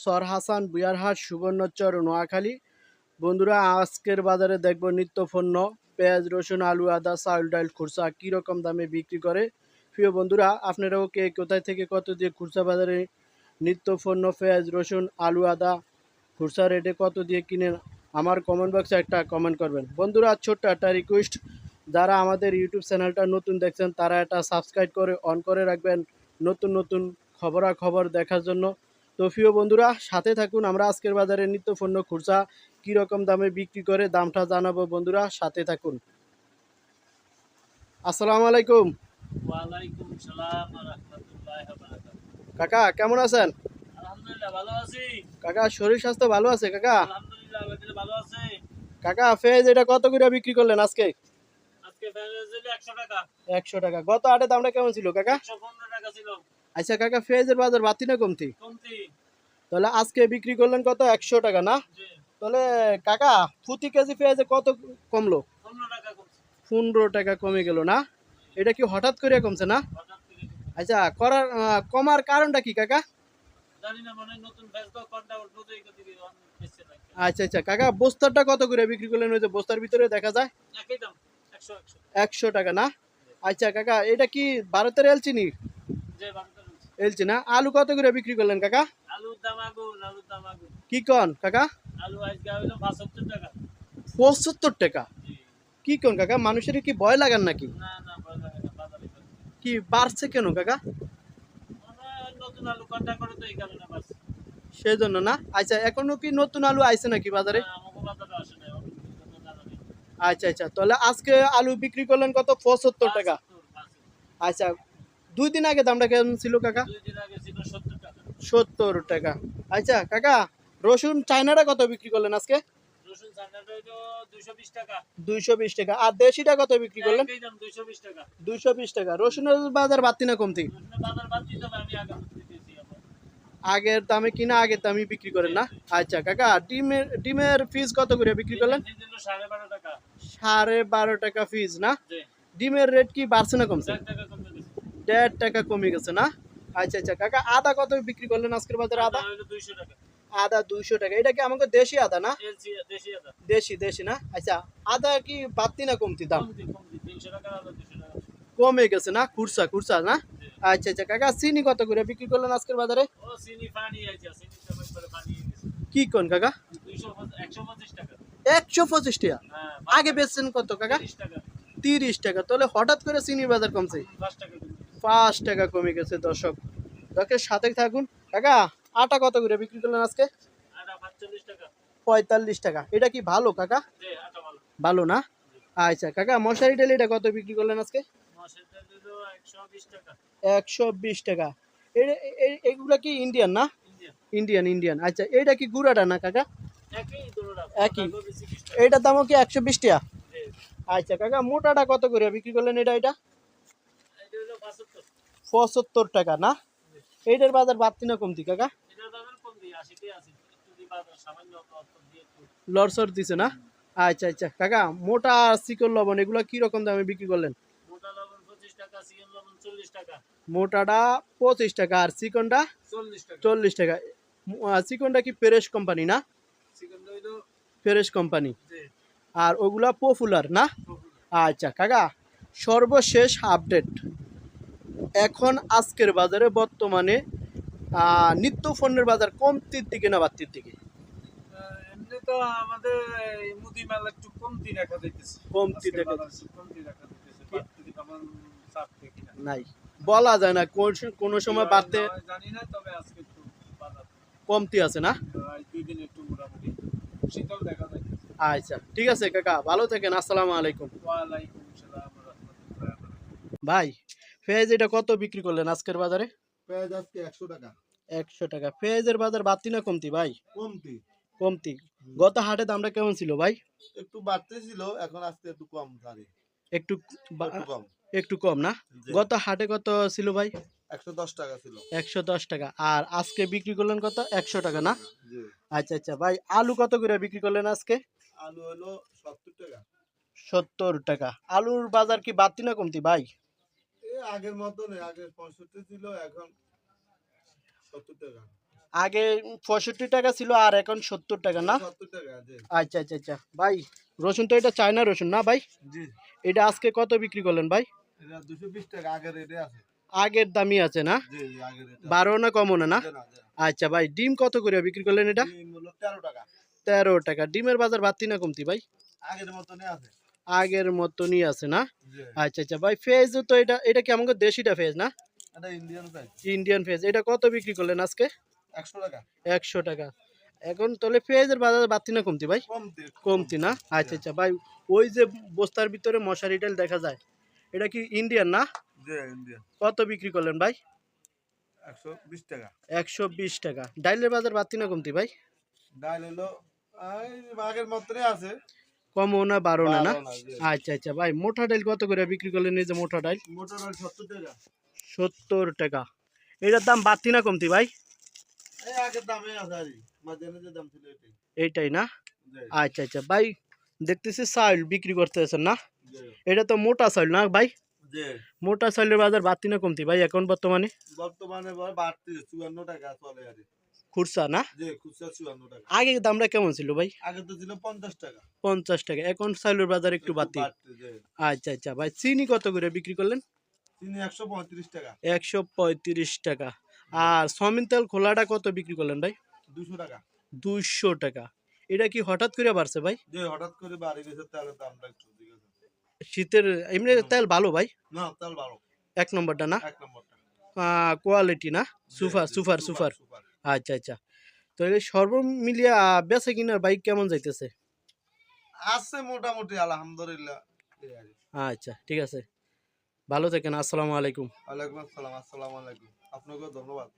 সরহাসান বুয়ারহাট সুবর্ণচর নোয়াখালী। বন্ধুরা আজকের বাজারে দেখব নিত্য পণ্য পেঁয়াজ রসুন আলু আদা চাউল ডাল খুরসা কীরকম দামে বিক্রি করে। প্রিয় বন্ধুরা আপনারাও কে কোথায় থেকে কত দিয়ে খুরসা বাজারে নিত্য পণ্য পেঁয়াজ রসুন আলু আদা খুরসা রেটে কত দিয়ে কিনেন আমার কমেন্ট বক্সে একটা কমেন্ট করবেন। বন্ধুরা ছোট্ট একটা রিকোয়েস্ট, যারা আমাদের ইউটিউব চ্যানেলটা নতুন দেখছেন তারা এটা সাবস্ক্রাইব করে অন করে রাখবেন নতুন নতুন খবরাখবর দেখার জন্য। তো প্রিয় বন্ধুরা সাথে থাকুন, আমরা আজকের বাজারে নিত্য পণ্য খুরসা কীরকম দামে বিক্রি করে দামটা জানাবো। বন্ধুরা সাথে থাকুন। আসসালামু আলাইকুম। ওয়ালাইকুম সালাম ওয়া রাহমাতুল্লাহি ওয়া বারাকাতুহু। কাকা কেমন আছেন? আলহামদুলিল্লাহ ভালো আছি। কাকা শরীর স্বাস্থ্য ভালো আছে কাকা? আলহামদুলিল্লাহ আমি ভালো আছি। কাকা পেঁয়াজ এটা কত করে বিক্রি করলেন আজকে? আজকে পেঁয়াজের জন্য 100 টাকা। 100 টাকা। গত হাটে দামটা কেমন ছিল কাকা? 115 টাকা ছিল। আচ্ছা কাকা পেঁয়াজের বাজার বাড়তি না কমতি? কমতি। তাহলে আজকে বিক্রি করলেন কত? 100 টাকা না? জি। তাহলে কাকা প্রতি কেজি পেঁয়াজে কত কমলো? 15 টাকা কমছে। 15 টাকা কমে গেল না? এটা কি হঠাৎ করে কমছে না? হঠাৎ করে। আচ্ছা কমার কারণটা কি কাকা? জানি না, মনে হয় নতুন ব্যাচ তো কোনটা উঠবো তো এই দিকে বেশি নাই। আচ্ছা কাকা বস্তাটা কত করে বিক্রি করলেন? ওই যে বস্তার ভিতরে দেখা যায় একই দাম 100 100 টাকা না? আচ্ছা কাকা এটা কি ভারতের এলচিনি? যে বাংলা বলছি। এলচি না? আলু কত করে বিক্রি করলেন কাকা? আলুর দাম আগুন। কি কন কাকা? আলু আজকে হলো 75 টাকা। 75 টাকা? জি। কি কন কাকা, মানুষের কি ভয় লাগান নাকি? না ভয় লাগে না, বাজারে কি বাড়ছে কেন কাকা? নতুন আলু কোনটা করে তো এই কারণে বাস। সেই জন্য না? আচ্ছা এখনো কি নতুন আলু আইছে নাকি বাজারে? আমাকে বাজারে আসে না, আচ্ছা তাহলে আজকে আলু বিক্রি করলেন কত? 75 টাকা। আচ্ছা 2 দিন আগে দামটা কেমন ছিল কাকা? 2 দিন আগে ছিল 70 টাকা। 70 টাকা। আচ্ছা কাকা রসুন চায়নাটা কত বিক্রি করলেন আজকে? রসুন চায়নাটা হলো 220 টাকা। 220 টাকা। আর দেশিটা কত বিক্রি করলেন? একই দাম 220 টাকা। 220 টাকা। রসুনের বাজার বাড়তি না কমতি? রসুনের বাজার বাড়তি, তবে আমি আগে দিতেছি আমার। আগের দামে কিনা আগের দামে বিক্রি করেন না? আচ্ছা কাকা ডিমের পিস কত করে বিক্রি করলেন? এই দিন 12.5 টাকা। 12.5 টাকা পিস না? জি। ডিমের রেট কি বাড়ছে না কমছে? 1 টাকা কমে গেছে। 1.5 টাকা কমে গেছে না? আচ্ছা কাকা আদা কত বিক্রি করলেন আজকের বাজারে? আদা হলো 200 টাকা। আদা 200 টাকা। এটা কি আমাকে দেশি আদা না? এলসি দেশি আদা। দেশি না? আচ্ছা আদা কি বাড়তি না কমতি দাম? কমতি 300 টাকা আদা 200 টাকা। কমে গেছে না? খুরসা না? আচ্ছা কাকা চিনি কত করে বিক্রি করলেন আজকের বাজারে? ও চিনি পানি আছে, চিনি সবাই করে পানি গেছে। কি কোন কাকা? 125 টাকা। 125 টাকা? হ্যাঁ। আগে বেচছেন কত কাকা? 30 টাকা। 30 টাকা। তাহলে হঠাৎ করে চিনির বাজার কমছে? 5 টাকা কমে গেছে। 5 টাকা কমে গেছে দর্শক। সাথে থাকুন। কাকা আটা কত করে বিক্রি করলেন আজকে? আটা 45 টাকা। 45 টাকা। এটা কি ভালো কাকা? জি, আটা ভালো। ভালো না? আচ্ছা কাকা মশারি ডাল এটা কত বিক্রি করলেন আজকে? মসুর ডাল হলো 120 টাকা। 120 টাকা। এগুলা কি ইন্ডিয়ান না? ইন্ডিয়ান। ইন্ডিয়ান। আচ্ছা এটা কি গুড়াটা না কাকা? একই দুটোটা। একই। এটার দামও কি 120 টাকা? জি। আচ্ছা কাকা মোটাটা কত করে বিক্রি করলেন? এটা এটা হলো 75। 75 টাকা না? এইটার বাজার বাড়তি না কমতি কাকা? এটার বাজার কম দিয়ে 80 তে আছে। যদি বাজার সামান্য অল্প দিয়ে একটু লরসর দিছে না? আচ্ছা কাকা মোটা চিকন লবণ এগুলো কি রকম দামে বিক্রি করলেন? মোটা লবণ 25 টাকা, চিকন লবণ 40 টাকা। মোটাটা 25 টাকা আর চিকনটা 40 টাকা। 40 টাকা। চিকনটা কি ফ্রেশ কোম্পানি না? চিকন হলো ফ্রেশ কোম্পানি। জি। আর ওগুলা পপুলার না? আচ্ছা কাকা সর্বশেষ আপডেট এখন আজকের বাজারে বর্তমানে নিত্য পণ্যের বাজার কমতির দিকে না বাড়তির দিকে? এমনি তো আমাদের এই মুদি মাল একটু কমতি দেখা যাইতেছে। কমতি দেখা যাচ্ছে। কমতি দেখা যাইতেছে। বাড়তি তেমন চাপ দেখি না। নাই, বলা যায় না কোন সময় বাড়তে জানি না, তবে আজকে একটু বাজার কমতি আছে না? 2 দিন একটু মোটামুটি শীতল দেখা যাইতেছে। আচ্ছা ঠিক আছে কাকা ভালো থাকেন। আসসালামু আলাইকুম। ওয়ালাইকুম আসসালাম ওয়া রাহমাতুল্লাহি ওয়া বারাকাতুহু। ভাই পেঁয়াজ এটা কত বিক্রি করলেন আজকের বাজারে? পেঁয়াজ আজকে 100 টাকা। 100 টাকা। পেঁয়াজের বাজার বাড়তি না কমতি ভাই? কমতি। কমতি। গত হাটে দামটা কেমন ছিল ভাই? একটু বাড়তেছিল, এখন আজকে একটু কম জানি। একটু একটু কম। একটু কম না? জি। গত হাটে কত ছিল ভাই? 110 টাকা ছিল। 110 টাকা। আর আজকে বিক্রি করলেন কত? 100 টাকা না? জি। আচ্ছা ভাই আলু কত করে বিক্রি করলেন আজকে? আলু হলো 70 টাকা। 70 টাকা। আলুর বাজার কি বাড়তি না কমতি ভাই? আগের মতন, আগে 65 ছিল, এখন 70 টাকা। আগে 65 টাকা ছিল আর এখন 70 টাকা না? 70 টাকা, জি। আচ্ছা আচ্ছা আচ্ছা ভাই, রসুন তো এটা চায়না রসুন না ভাই? জি, এটা আজকে কত বিক্রি করলেন ভাই? এটা 220 টাকা আগের রেটে আছে। আগের দামই আছে না? জি, জি, আগের রেটে আছে। বাড়ো না কমও না না? জি, না, জি। আচ্ছা ভাই, ডিম কত করে বিক্রি করলেন এটা? ডিম হলো 13 টাকা। 13 টাকা। ডিমের বাজার বাড়তি না কমতি ভাই? আগের মতনই আছে। আগের মতনই আছে না? জি, আচ্ছা আচ্ছা ভাই, ফেজ তো এটা কি আমাকে দেশিটা ফেজ না? এটা ইন্ডিয়ান প্রাইস। Indian phase. এটা কত বিক্রি করলেন আজকে? 100 টাকা। 100 টাকা। এখন তাহলে পেঁয়াজের বাজার বাড়তি না কমতি ভাই? কমতি, কমতি না? আচ্ছা আচ্ছা ভাই, ওই যে বস্তার ভিতরে মশারি ডাল দেখা যায়, এটা কি ইন্ডিয়ান না? জি, ইন্ডিয়ান। কত বিক্রি করলেন ভাই? 120 টাকা। 120 টাকা। ডাইলের বাজার বাড়তি না কমতি ভাই? ডাল হলো এই আগের মতনই আছে। কমও না বাড়ো না না? 12 না, জি। আচ্ছা আচ্ছা ভাই, মোটা ডাল কত করে বিক্রি করলেন? এই যে মোটা ডাল মোটা ডাল 70 টাকা। 70 টাকা। এটার দাম বাড়তি না কমতি ভাই? এই আগের দামে আছে আরই। মাঝখানে যে দাম ছিল এটাই। এইটাই না? জি, আচ্ছা আচ্ছা ভাই, দেখতেছি চাউল বিক্রি করতেছেন না? জি, এটা তো মোটা চাউল না ভাই? জি। মোটা চাউলের বাজার বাড়তি না কমতি ভাই এখন বর্তমানে? বর্তমানে বাড়তি 54 টাকা চলে আরই। খুচরা না? জি, খুচরা 54 টাকা। আগে দামটা কেমন ছিল ভাই? আগে তো ছিল 50 টাকা। 50 টাকা। এখন চাউলের বাজার একটু বাড়তি। বাড়তি, জি। আচ্ছা আচ্ছা ভাই, চিনি কত করে বিক্রি করলেন? চিনি 135 টাকা। 135 টাকা। আর সয়াবিন তেল খোলাটা কত বিক্রি করলেন ভাই? 200 টাকা। 200 টাকা। এটা কি হঠাৎ করে বাড়ছে ভাই? যে হঠাৎ করে বাড়ি গেছে তেলের দামটা একটু দিকে। শীতের এমনি তেল ভালো ভাই? না, তেল ভালো। এক নম্বরটা না? 1 নম্বরটা। কোয়ালিটি না? জি, সুপার জি, সুপার সুপার, সুপার। সুপার। আচ্ছা আচ্ছা। তো এই সর্বমিলিয়া বেচা কিনার বাইক কেমন যাইতেছে? আছে মোটামুটি আলহামদুলিল্লাহ। এই আর কি। আচ্ছা ঠিক আছে, ভালো থাকেন। আসসালামু আলাইকুম। ওয়ালাইকুম আসসালাম। আসসালামু আলাইকুম। আপনাকেও ধন্যবাদ।